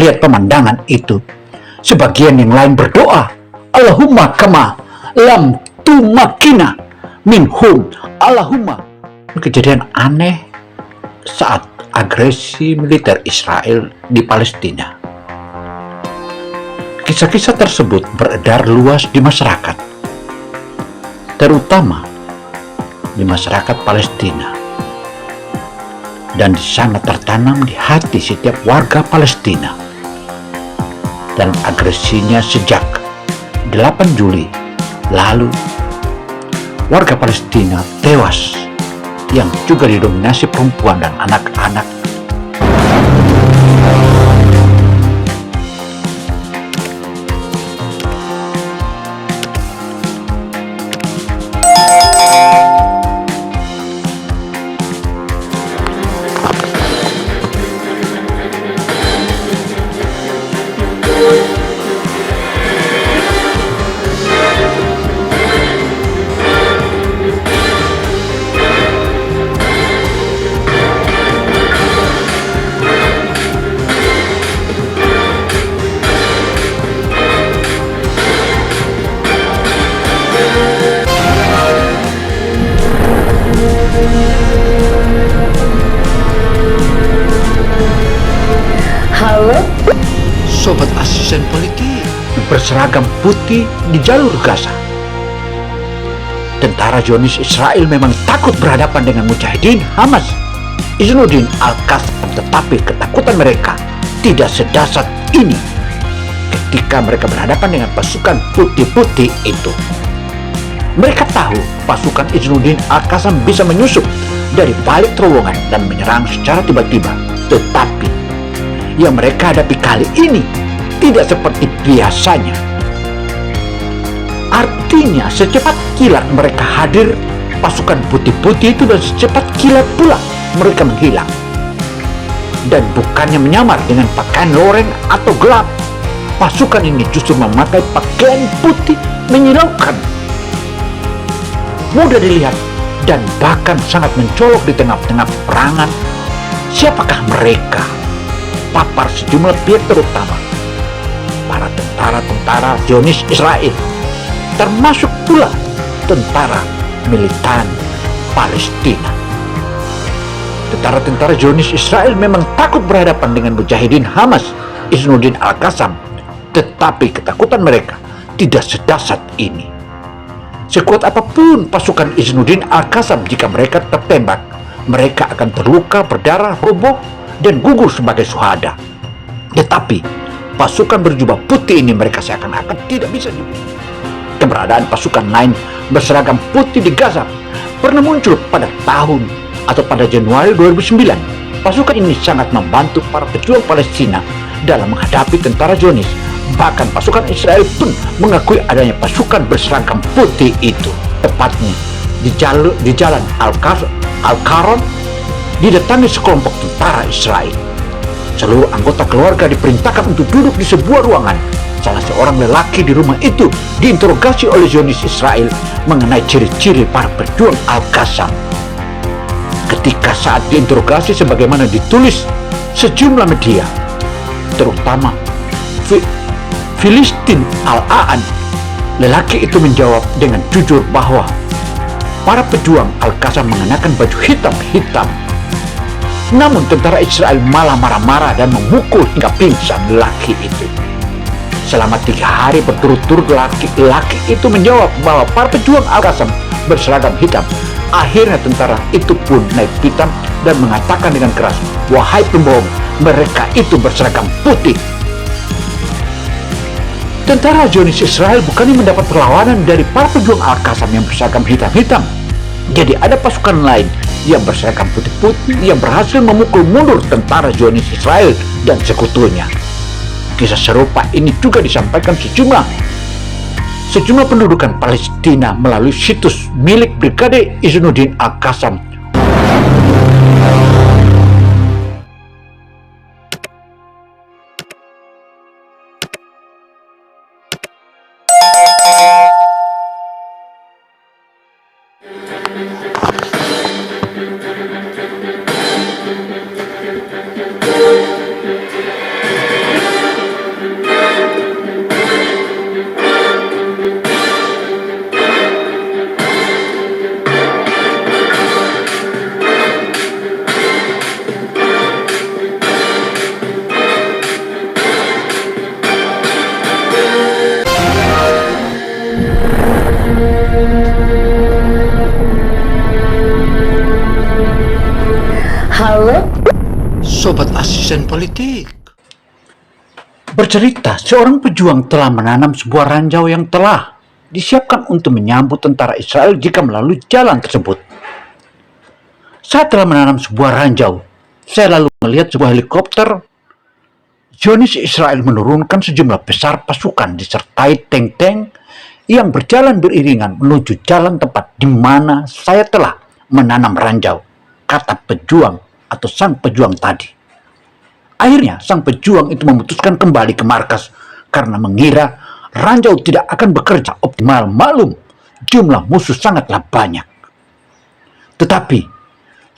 melihat pemandangan itu, sebagian yang lain berdoa, Allahumma kama lam tumakina minhum Allahumma. Kejadian aneh saat agresi militer Israel di Palestina. Kisah-kisah tersebut beredar luas di masyarakat, terutama di masyarakat Palestina, dan di sana tertanam di hati setiap warga Palestina. Dan agresinya sejak 8 Juli lalu, warga Palestina tewas yang juga didominasi perempuan dan anak-anak. Sobat asisten politik berseragam putih di jalur Gaza. Tentara Zionis Israel memang takut berhadapan dengan mujahidin Hamas Iznuddin Al-Qassam, tetapi ketakutan mereka tidak sedasar ini ketika mereka berhadapan dengan pasukan putih-putih itu. Mereka tahu pasukan Iznuddin Al-Qassam bisa menyusup dari balik terowongan dan menyerang secara tiba-tiba, tetapi yang mereka hadapi kali ini tidak seperti biasanya. Artinya secepat kilat mereka hadir pasukan putih-putih itu, dan secepat kilat pula mereka menghilang. Dan bukannya menyamar dengan pakaian loreng atau gelap, pasukan ini justru memakai pakaian putih menyilaukan, mudah dilihat, dan bahkan sangat mencolok di tengah-tengah peperangan. Siapakah mereka? Papar sejumlah pihak, terutama para tentara Zionis Israel, termasuk pula tentara militan Palestina. Tentara Zionis Israel memang takut berhadapan dengan mujahidin Hamas Iznuddin Al-Qassam, tetapi ketakutan mereka tidak sedasar ini. Sekuat apapun pasukan Iznuddin Al-Qassam, jika mereka tertembak, mereka akan terluka, berdarah, roboh, dan gugur sebagai syuhada. Tetapi pasukan berjubah putih ini mereka seakan-akan tidak bisa dibunuh. Keberadaan pasukan lain berseragam putih di Gaza pernah muncul pada Januari 2009. Pasukan ini sangat membantu para pejuang Palestina dalam menghadapi tentara Zionis. Bahkan pasukan Israel pun mengakui adanya pasukan berseragam putih itu. Tepatnya di jalan Al-Karon didatangi sekelompok tentara Israel. Seluruh anggota keluarga diperintahkan untuk duduk di sebuah ruangan. Salah seorang lelaki di rumah itu diinterogasi oleh Zionis Israel mengenai ciri-ciri para pejuang Al-Qassam. Ketika saat diinterogasi sebagaimana ditulis sejumlah media, terutama Filistin Al-Aan, lelaki itu menjawab dengan jujur bahwa para pejuang Al-Qassam mengenakan baju hitam-hitam. Namun tentara Israel malah marah-marah dan memukul hingga pingsan lelaki itu. Selama 3 hari berturut-turut lelaki itu menjawab bahwa para pejuang Al-Qassam berseragam hitam. Akhirnya tentara itu pun naik pitam dan mengatakan dengan keras, "Wahai pembohong, mereka itu berseragam putih." Tentara Zionis Israel bukannya mendapat perlawanan dari para pejuang Al-Qassam yang berseragam hitam-hitam. Jadi ada pasukan lain yang berseragam putih-putih yang berhasil memukul mundur tentara Zionis Israel dan sekutunya. Kisah serupa ini juga disampaikan sejumlah pendudukan Palestina melalui situs milik Brigade Iznuddin Al-Qassam. Sobat Asisten Politik. Bercerita, seorang pejuang telah menanam sebuah ranjau yang telah disiapkan untuk menyambut tentara Israel jika melalui jalan tersebut. Saat telah menanam sebuah ranjau, saya lalu melihat sebuah helikopter Zionis Israel menurunkan sejumlah besar pasukan disertai tank-tank yang berjalan beriringan menuju jalan tempat di mana saya telah menanam ranjau, kata pejuang atau sang pejuang tadi. Akhirnya sang pejuang itu memutuskan kembali ke markas karena mengira ranjau tidak akan bekerja optimal. Maklum, jumlah musuh sangatlah banyak. Tetapi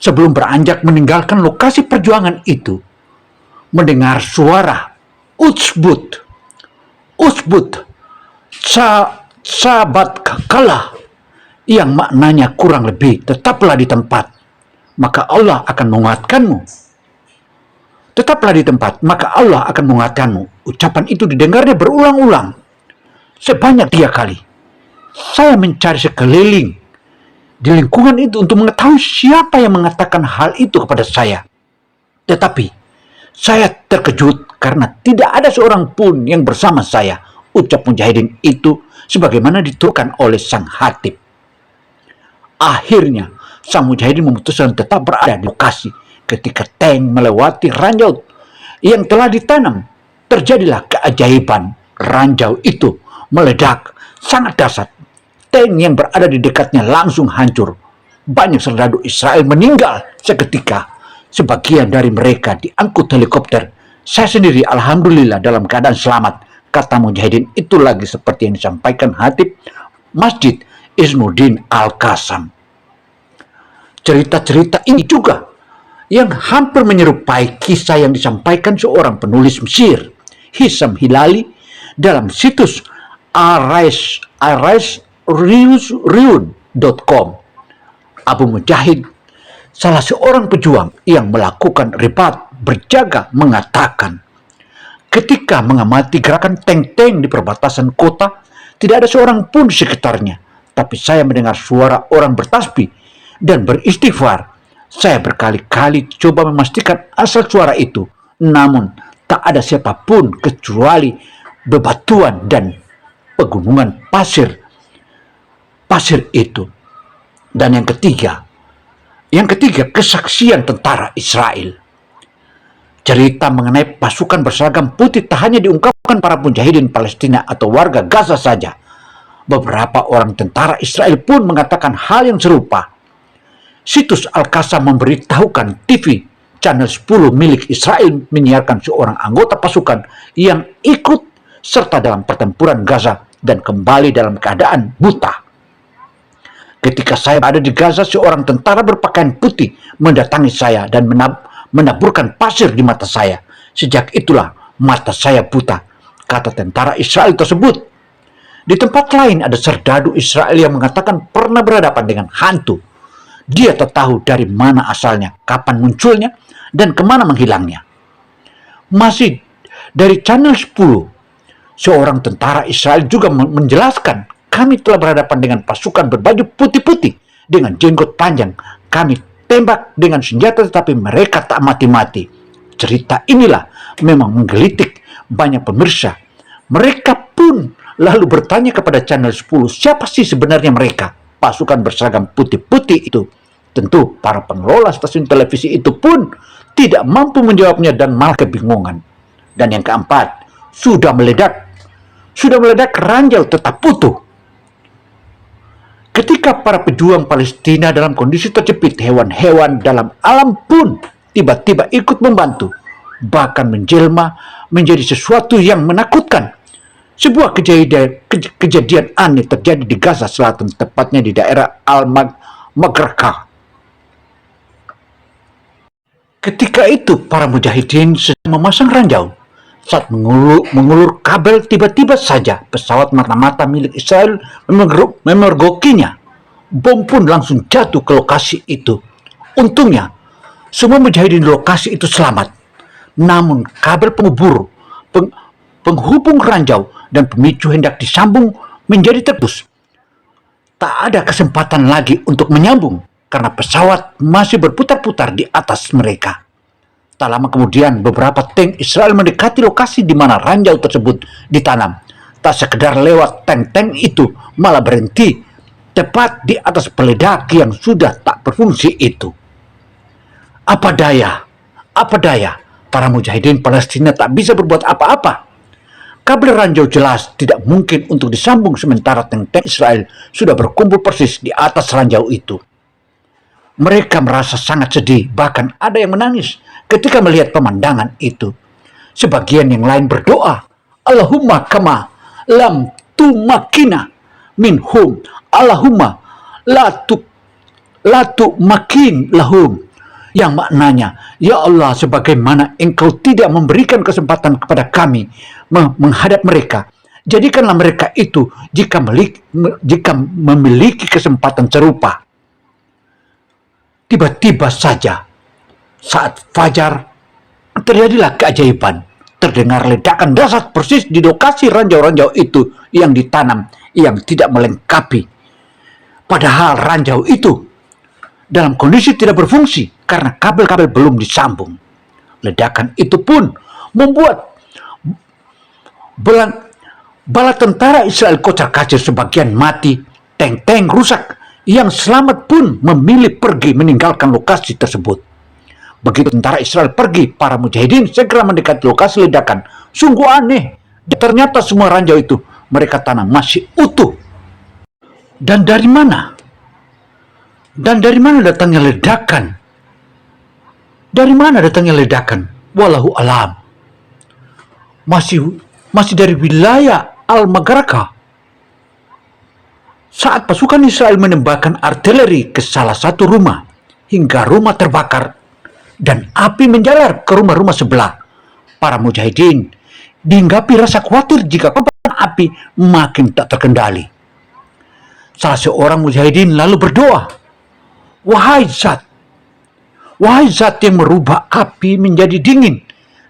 sebelum beranjak meninggalkan lokasi perjuangan itu, mendengar suara Utsbut, sahabat kalah, yang maknanya kurang lebih tetaplah di tempat, maka Allah akan menguatkanmu. Tetaplah di tempat, maka Allah akan menguatkanmu. Ucapan itu didengarnya berulang-ulang sebanyak 3 kali. Saya mencari sekeliling di lingkungan itu untuk mengetahui siapa yang mengatakan hal itu kepada saya. Tetapi saya terkejut karena tidak ada seorang pun yang bersama saya. Ucap mujahidin itu sebagaimana diturunkan oleh sang hatib. Akhirnya sang mujahidin memutuskan tetap berada di lokasi. Ketika tank melewati ranjau yang telah ditanam, terjadilah keajaiban. Ranjau itu meledak sangat dahsyat. Tank yang berada di dekatnya langsung hancur. Banyak serdadu Israel meninggal seketika. Sebagian dari mereka diangkut helikopter. Saya sendiri alhamdulillah dalam keadaan selamat, kata mujahidin itu lagi seperti yang disampaikan hatib Masjid Iznuddin Al-Qassam. Cerita-cerita ini juga yang hampir menyerupai kisah yang disampaikan seorang penulis Mesir, Hisham Hilali, dalam situs arisriun.com. Abu Mujahid, salah seorang pejuang yang melakukan ribat berjaga, mengatakan, ketika mengamati gerakan tank-tank di perbatasan kota, tidak ada seorang pun di sekitarnya, tapi saya mendengar suara orang bertasbih dan beristighfar. Saya berkali-kali coba memastikan asal suara itu, namun tak ada siapapun kecuali bebatuan dan pegunungan pasir itu. Dan yang ketiga, kesaksian tentara Israel. Cerita mengenai pasukan berseragam putih tak hanya diungkapkan para mujahidin Palestina atau warga Gaza saja. Beberapa orang tentara Israel pun mengatakan hal yang serupa. Situs Al-Qassam memberitahukan TV Channel 10 milik Israel menyiarkan seorang anggota pasukan yang ikut serta dalam pertempuran Gaza dan kembali dalam keadaan buta. Ketika saya berada di Gaza, seorang tentara berpakaian putih mendatangi saya dan menaburkan pasir di mata saya. Sejak itulah mata saya buta, kata tentara Israel tersebut. Di tempat lain ada serdadu Israel yang mengatakan pernah berhadapan dengan hantu. Dia tak tahu dari mana asalnya, kapan munculnya, dan kemana menghilangnya. Masih dari Channel 10, seorang tentara Israel juga menjelaskan, kami telah berhadapan dengan pasukan berbaju putih-putih dengan jenggot panjang. Kami tembak dengan senjata tetapi mereka tak mati-mati. Cerita inilah memang menggelitik banyak pemirsa. Mereka pun lalu bertanya kepada Channel 10, siapa sih sebenarnya mereka? Pasukan berseragam putih-putih itu. Tentu para pengelola stasiun televisi itu pun tidak mampu menjawabnya dan malah kebingungan. Dan yang keempat, sudah meledak ranjau tetap utuh. Ketika para pejuang Palestina dalam kondisi terjepit, hewan-hewan dalam alam pun tiba-tiba ikut membantu, bahkan menjelma menjadi sesuatu yang menakutkan. Sebuah kejadian aneh terjadi di Gaza Selatan, tepatnya di daerah Al-Maghraqah. Ketika itu para mujahidin sedang memasang ranjau. Saat mengulur kabel, tiba-tiba saja pesawat mata-mata milik Israel memergokinya. Bom pun langsung jatuh ke lokasi itu. Untungnya semua mujahidin di lokasi itu selamat. Namun kabel penghubung ranjau dan pemicu hendak disambung menjadi terputus. Tak ada kesempatan lagi untuk menyambung karena pesawat masih berputar-putar di atas mereka. Tak lama kemudian, beberapa tank Israel mendekati lokasi di mana ranjau tersebut ditanam. Tak sekedar lewat tank-tank itu, malah berhenti tepat di atas peledak yang sudah tak berfungsi itu. Apa daya, para mujahidin Palestina tak bisa berbuat apa-apa. Kabel ranjau jelas tidak mungkin untuk disambung sementara tank-tank Israel sudah berkumpul persis di atas ranjau itu. Mereka merasa sangat sedih, bahkan ada yang menangis ketika melihat pemandangan itu. Sebagian yang lain berdoa, Allahumma kama lam tumakina minhum, Allahumma la tumakin lahum. Yang maknanya, ya Allah, sebagaimana engkau tidak memberikan kesempatan kepada kami menghadap mereka, jadikanlah mereka itu jika memiliki kesempatan serupa. Tiba-tiba saja, saat fajar, terjadilah keajaiban. Terdengar ledakan dahsyat persis di lokasi ranjau-ranjau itu yang ditanam, yang tidak melengkapi. Padahal ranjau itu dalam kondisi tidak berfungsi karena kabel-kabel belum disambung. Ledakan itu pun membuat bala tentara Israel kocar-kacir, sebagian mati, tank-tank rusak. Yang selamat pun memilih pergi meninggalkan lokasi tersebut. Begitu tentara Israel pergi, para mujahidin segera mendekati lokasi ledakan. Sungguh aneh, ternyata semua ranjau itu mereka tanam masih utuh. Dan dari mana? Datangnya ledakan? Dari mana datangnya ledakan? Wallahu alam. Masih dari wilayah Al-Maghraqah. Saat pasukan Israel menembakkan artileri ke salah satu rumah, hingga rumah terbakar dan api menjalar ke rumah-rumah sebelah, para mujahidin dihinggapi rasa khawatir jika kobaran api makin tak terkendali. Salah seorang mujahidin lalu berdoa, wahai zat yang merubah api menjadi dingin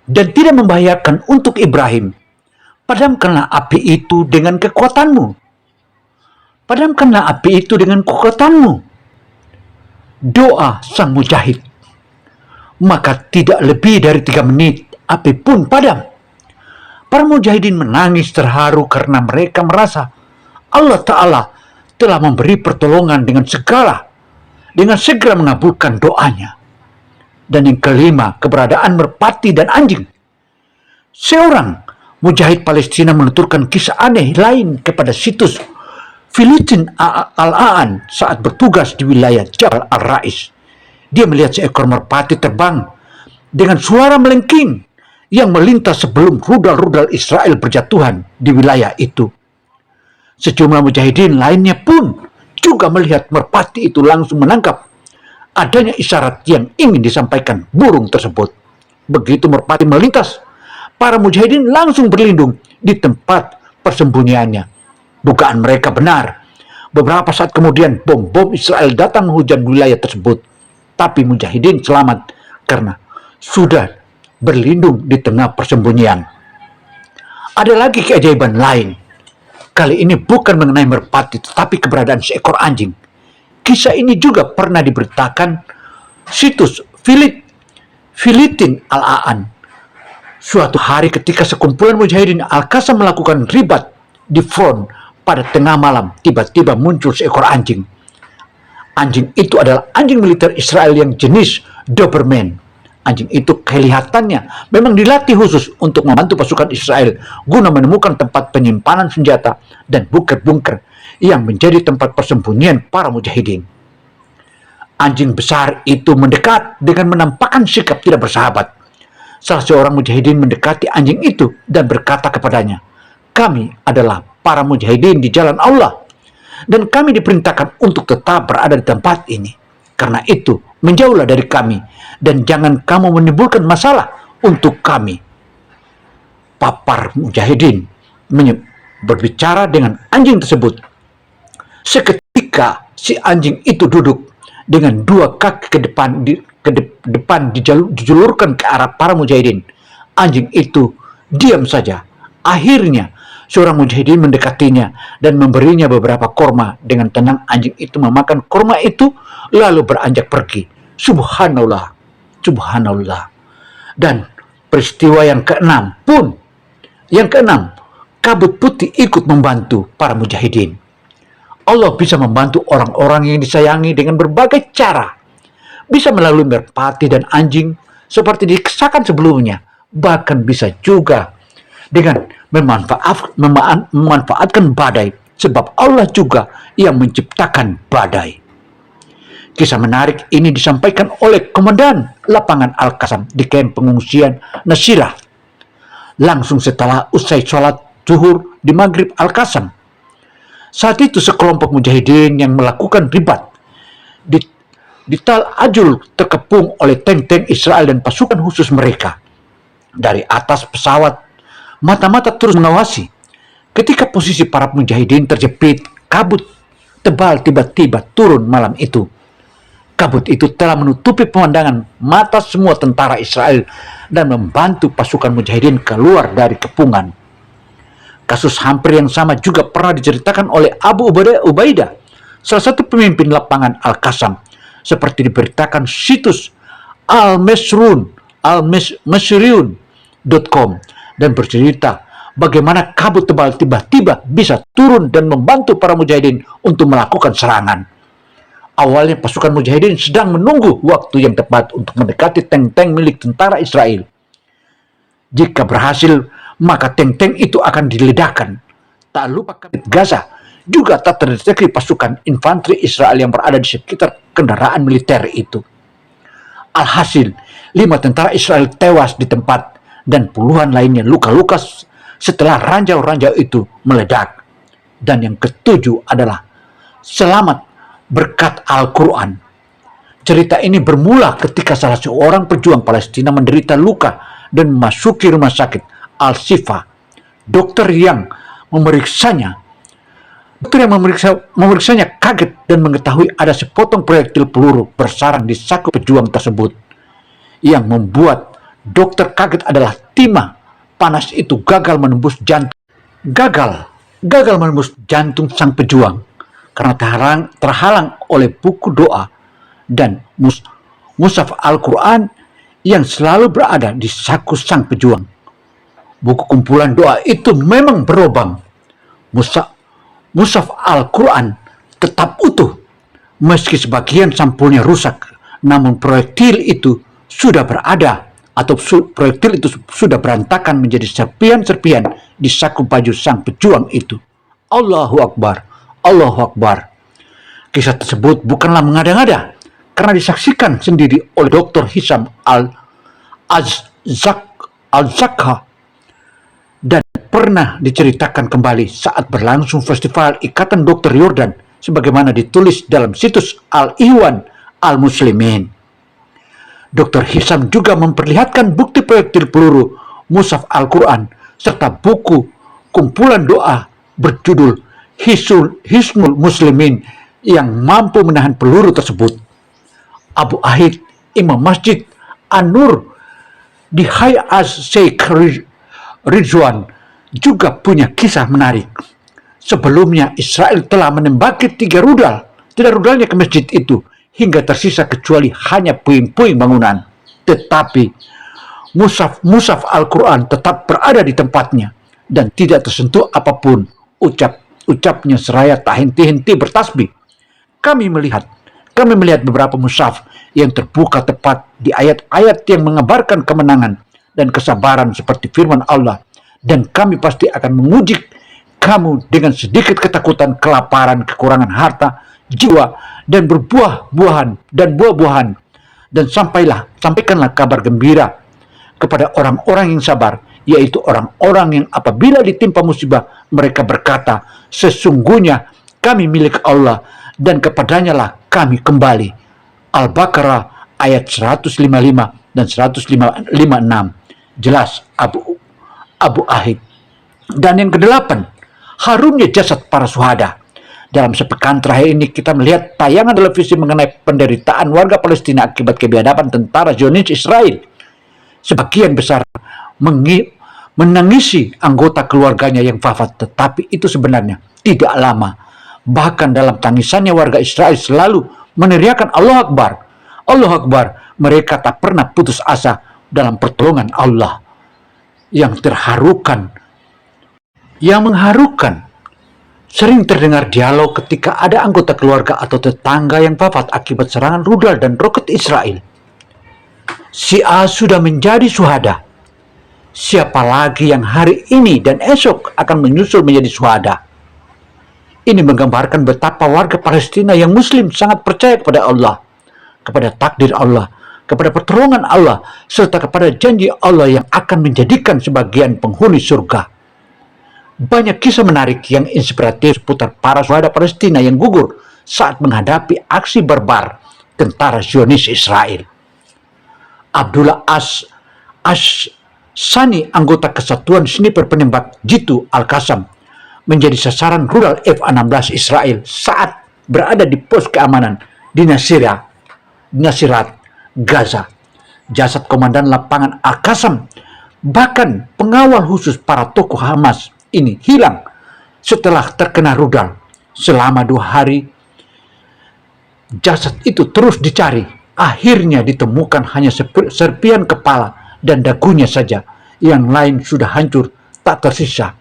dan tidak membahayakan untuk Ibrahim, padamkanlah api itu dengan kekuatanmu. Padamkanlah api itu dengan kekuatanmu. Doa sang mujahid. Maka tidak lebih dari 3 menit, api pun padam. Para mujahidin menangis terharu karena mereka merasa Allah Ta'ala telah memberi pertolongan dengan segera mengabulkan doanya. Dan yang kelima, keberadaan merpati dan anjing. Seorang mujahid Palestina menuturkan kisah aneh lain kepada situs Filistin Al-Aan saat bertugas di wilayah Jabal Al-Rais. Dia melihat seekor merpati terbang dengan suara melengking yang melintas sebelum rudal-rudal Israel berjatuhan di wilayah itu. Sejumlah mujahidin lainnya pun juga melihat merpati itu langsung menangkap adanya isyarat yang ingin disampaikan burung tersebut. Begitu merpati melintas, para mujahidin langsung berlindung di tempat persembunyiannya. Dugaan mereka benar. Beberapa saat kemudian bom-bom Israel datang menghujam wilayah tersebut. Tapi mujahidin selamat karena sudah berlindung di tengah persembunyian. Ada lagi keajaiban lain. Kali ini bukan mengenai merpati, tetapi keberadaan seekor anjing. Kisah ini juga pernah diberitakan situs Filistin Al-Aan. Suatu hari ketika sekumpulan mujahidin Al-Qassam melakukan ribat di front, pada tengah malam tiba-tiba muncul seekor anjing. Anjing itu adalah anjing militer Israel yang jenis Doberman. Anjing itu kelihatannya memang dilatih khusus untuk membantu pasukan Israel guna menemukan tempat penyimpanan senjata dan bunker-bunker yang menjadi tempat persembunyian para mujahidin. Anjing besar itu mendekat dengan menampakkan sikap tidak bersahabat. Salah seorang mujahidin mendekati anjing itu dan berkata kepadanya, kami adalah para mujahidin di jalan Allah, dan kami diperintahkan untuk tetap berada di tempat ini. Karena itu, menjauhlah dari kami, dan jangan kamu menimbulkan masalah untuk kami. Papar mujahidin berbicara dengan anjing tersebut. Seketika si anjing itu duduk dengan 2 kaki ke depan dijulurkan ke arah para mujahidin. Anjing itu diam saja. Akhirnya seorang mujahidin mendekatinya dan memberinya beberapa korma. Dengan tenang anjing itu memakan korma itu lalu beranjak pergi. Subhanallah, subhanallah. Dan peristiwa yang keenam, kabut putih ikut membantu para mujahidin. Allah bisa membantu orang-orang yang disayangi dengan berbagai cara. Bisa melalui merpati dan anjing seperti dikisahkan sebelumnya. Bahkan bisa juga dengan memanfaatkan badai, sebab Allah juga yang menciptakan badai. Kisah menarik ini disampaikan oleh Komandan Lapangan Al-Qassam di kamp pengungsian Nasirah. Langsung setelah usai sholat zuhur di Maghrib Al-Qassam. Saat itu sekelompok mujahidin yang melakukan ribat di Tal Ajul terkepung oleh tank-tank Israel dan pasukan khusus mereka. Dari atas pesawat, mata-mata terus mengawasi. Ketika posisi para mujahidin terjepit, kabut tebal tiba-tiba turun malam itu. Kabut itu telah menutupi pemandangan mata semua tentara Israel dan membantu pasukan mujahidin keluar dari kepungan. Kasus hampir yang sama juga pernah diceritakan oleh Abu Ubaidah, salah satu pemimpin lapangan Al-Qassam, seperti diberitakan situs almasriun.com, dan bercerita bagaimana kabut tebal tiba-tiba bisa turun dan membantu para mujahidin untuk melakukan serangan. Awalnya pasukan mujahidin sedang menunggu waktu yang tepat untuk mendekati tank-tank milik tentara Israel. Jika berhasil, maka tank-tank itu akan diledakkan. Tak lupa Gaza juga tak terdeteksi pasukan infanteri Israel yang berada di sekitar kendaraan militer itu. Alhasil, 5 tentara Israel tewas di tempat dan puluhan lainnya luka-luka setelah ranjau-ranjau itu meledak. Dan yang ketujuh adalah selamat berkat Al-Quran. Cerita ini bermula ketika salah seorang pejuang Palestina menderita luka dan memasuki rumah sakit Al-Shifa. Dokter yang memeriksanya kaget dan mengetahui ada sepotong proyektil peluru bersarang di saku pejuang tersebut. Yang membuat dokter kaget adalah timah panas itu gagal menembus jantung sang pejuang karena terhalang oleh buku doa dan mushaf Al-Quran yang selalu berada di saku sang pejuang. Buku kumpulan doa itu memang berlubang. Mushaf Al-Quran tetap utuh, meski sebagian sampulnya rusak, namun proyektil itu sudah berantakan menjadi serpian-serpian di saku baju sang pejuang itu. Allahu Akbar, Allahu Akbar. Kisah tersebut bukanlah mengada-ngada, karena disaksikan sendiri oleh Dr. Hisham Al-Zakha dan pernah diceritakan kembali saat berlangsung festival Ikatan Dokter Yordan, sebagaimana ditulis dalam situs Al-Iwan Al-Muslimin. Dr. Hisham juga memperlihatkan bukti proyektil peluru mushaf Al-Quran serta buku kumpulan doa berjudul Hisnul Muslimin yang mampu menahan peluru tersebut. Abu Ahid, Imam Masjid An-Nur di Hayy Az-Sheikh Ridwan juga punya kisah menarik. Sebelumnya Israel telah menembaki 3 rudalnya ke masjid itu hingga tersisa kecuali hanya puing-puing bangunan. Tetapi mushaf Al-Quran tetap berada di tempatnya dan tidak tersentuh apapun. Ucapnya seraya tak henti-henti bertasbih. Kami melihat beberapa mushaf yang terbuka tepat di ayat-ayat yang mengabarkan kemenangan dan kesabaran seperti firman Allah, dan kami pasti akan menguji kamu dengan sedikit ketakutan, kelaparan, kekurangan harta, jiwa, dan buah-buahan, dan sampaikanlah kabar gembira kepada orang-orang yang sabar, yaitu orang-orang yang apabila ditimpa musibah mereka berkata, sesungguhnya kami milik Allah dan kepadanya lah kami kembali. Al-Baqarah ayat 155 dan 156. Jelas Abu Ahid. Dan yang ke-8, harumnya jasad para syuhada. Dalam sepekan terakhir ini kita melihat tayangan televisi mengenai penderitaan warga Palestina akibat kebiadaban tentara Zionis Israel. Sebagian besar menangisi anggota keluarganya yang wafat, tetapi itu sebenarnya tidak lama. Bahkan dalam tangisannya warga Israel selalu meneriakkan Allah Akbar, Allah Akbar. Mereka tak pernah putus asa dalam pertolongan Allah yang terharukan, yang mengharukan. Sering terdengar dialog ketika ada anggota keluarga atau tetangga yang wafat akibat serangan rudal dan roket Israel. Si A sudah menjadi syuhada. Siapa lagi yang hari ini dan esok akan menyusul menjadi syuhada? Ini menggambarkan betapa warga Palestina yang Muslim sangat percaya kepada Allah, kepada takdir Allah, kepada pertolongan Allah, serta kepada janji Allah yang akan menjadikan sebagian penghuni surga. Banyak kisah menarik yang inspiratif seputar para syuhada Palestina yang gugur saat menghadapi aksi barbar tentara Zionis Israel. Abdullah Sani, anggota Kesatuan Sniper Penembak Jitu Al-Qassam, menjadi sasaran rudal F-16 Israel saat berada di pos keamanan di Nasirat, Gaza. Jasad komandan lapangan Al-Qassam, bahkan pengawal khusus para tokoh Hamas ini, hilang setelah terkena rudal. Selama 2 hari, jasad itu terus dicari. Akhirnya ditemukan hanya serpihan kepala dan dagunya saja. Yang lain sudah hancur, tak tersisa.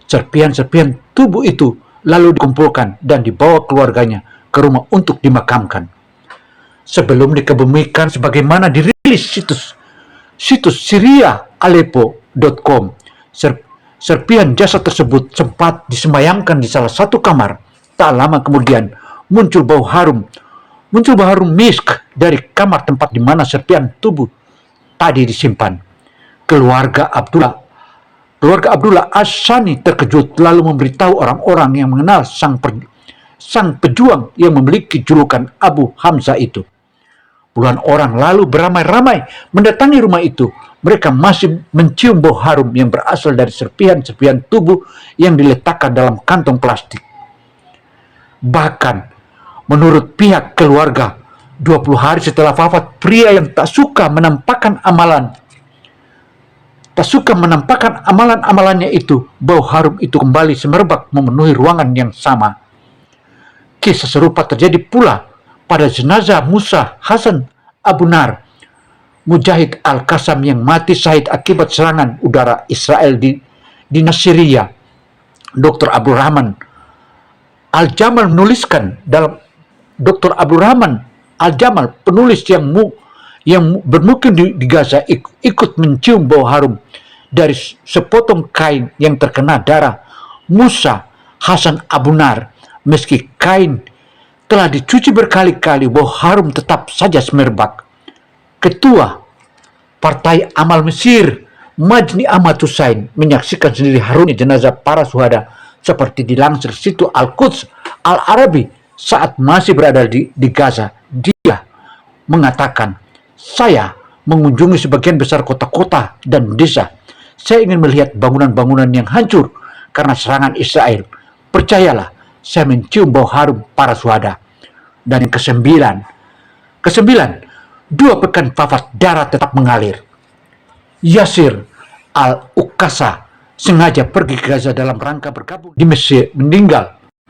Serpihan-serpihan tubuh itu lalu dikumpulkan dan dibawa keluarganya ke rumah untuk dimakamkan. Sebelum dikebumikan sebagaimana dirilis situs SyriaAleppo.com, serpihan jasad tersebut sempat disemayamkan di salah satu kamar. Tak lama kemudian muncul bau harum misk dari kamar tempat di mana serpihan tubuh tadi disimpan. Keluarga Abdullah As-Sani terkejut lalu memberitahu orang-orang yang mengenal sang pejuang yang memiliki julukan Abu Hamzah itu. Puluhan orang lalu beramai-ramai mendatangi rumah itu. Mereka masih mencium bau harum yang berasal dari serpihan-serpihan tubuh yang diletakkan dalam kantong plastik. Bahkan menurut pihak keluarga, 20 hari setelah wafat pria yang tak suka menampakkan amalan-amalannya itu, bau harum itu kembali semerbak memenuhi ruangan yang sama. Kisah serupa terjadi pula pada jenazah Musa Hasan Abunar, mujahid Al-Qassam yang mati syahid akibat serangan udara Israel di Nasiria. Dr. Abdurrahman Al-Jamal menuliskan dalam Dr. Abdurrahman Al-Jamal, penulis yang bermukim di Gaza, ikut mencium bau harum dari sepotong kain yang terkena darah Musa Hasan Abunar. Meski kain telah dicuci berkali-kali, bau harum tetap saja semerbak. Ketua Partai Amal Mesir, Majni Ahmad Hussein, menyaksikan sendiri harumnya jenazah para syuhada seperti dilansir situs Al-Quds Al-Arabi saat masih berada di Gaza. Dia mengatakan, "Saya mengunjungi sebagian besar kota-kota dan desa. Saya ingin melihat bangunan-bangunan yang hancur karena serangan Israel. Percayalah, saya mencium bau harum para syuhada." Dan yang kesembilan, 2 pekan wafat darah tetap mengalir. Yasir Al-Ukasa sengaja pergi ke Gaza dalam rangka bergabung di Mesir,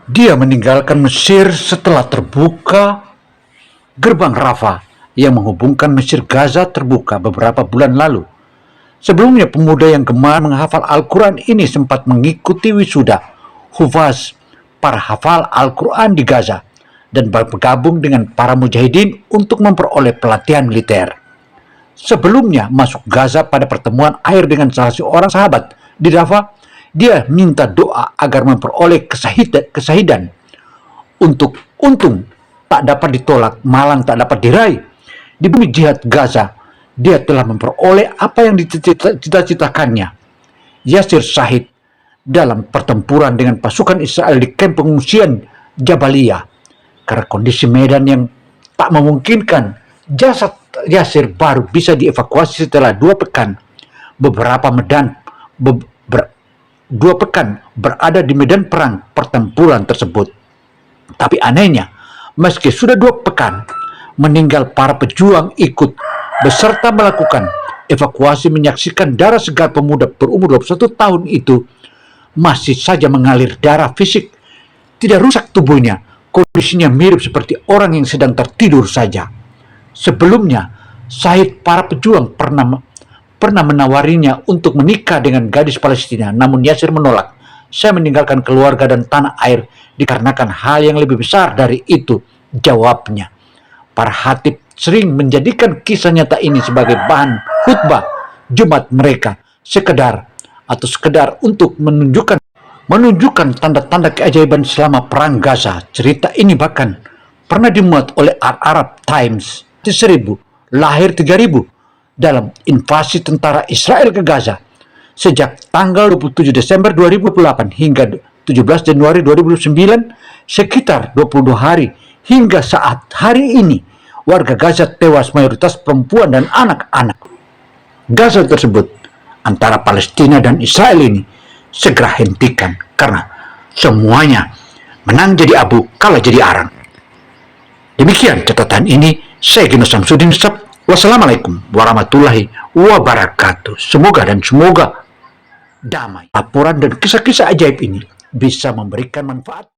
Dia meninggalkan Mesir setelah terbuka gerbang Rafah yang menghubungkan Mesir Gaza terbuka beberapa bulan lalu. Sebelumnya, pemuda yang gemar menghafal Al-Quran ini sempat mengikuti wisuda hufaz para hafal Al-Quran di Gaza dan bergabung dengan para mujahidin untuk memperoleh pelatihan militer. Sebelumnya masuk Gaza pada pertemuan akhir dengan salah seorang sahabat di Rafah, dia minta doa agar memperoleh kesahidan. Untung tak dapat ditolak, malang tak dapat diraih. Di bumi jihad Gaza, dia telah memperoleh apa yang dicita-citakannya. Yasir syahid dalam pertempuran dengan pasukan Israel di kamp pengungsian Jabaliyah. Karena kondisi medan yang tak memungkinkan, jasad Yasir baru bisa dievakuasi setelah 2 pekan. 2 pekan berada di medan perang pertempuran tersebut. Tapi anehnya, meski sudah 2 pekan meninggal, para pejuang ikut beserta melakukan evakuasi, menyaksikan darah segar pemuda berumur 21 tahun itu masih saja mengalir darah fisik. Tidak rusak tubuhnya, kondisinya mirip seperti orang yang sedang tertidur saja. Sebelumnya, syahid para pejuang pernah pernah menawarinya untuk menikah dengan gadis Palestina, namun Yasir menolak. Saya meninggalkan keluarga dan tanah air dikarenakan hal yang lebih besar dari itu, jawabnya. Para khatib sering menjadikan kisah nyata ini sebagai bahan khutbah Jumat mereka, sekedar untuk menunjukkan tanda-tanda keajaiban selama perang Gaza. Cerita ini bahkan pernah dimuat oleh Arab Times. 1000 lahir 3000 dalam invasi tentara Israel ke Gaza sejak tanggal 27 Desember 2008 hingga 17 Januari 2009, sekitar 22 hari hingga saat hari ini. Warga Gaza tewas, mayoritas perempuan dan anak-anak. Gaza tersebut antara Palestina dan Israel ini segera hentikan, karena semuanya menang jadi abu, kalah jadi arang. Demikian catatan ini. Saya Gino Samsudin. Wassalamualaikum warahmatullahi wabarakatuh. Semoga damai. Laporan dan kisah-kisah ajaib ini bisa memberikan manfaat.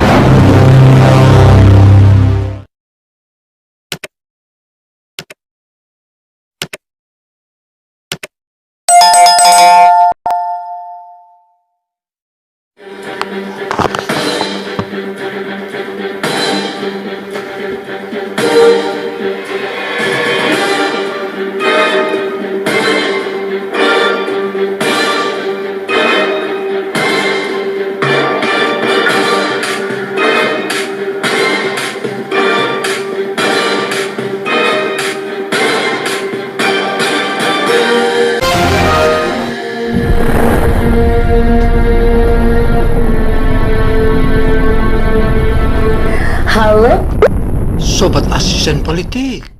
Sobat Asisten Politik.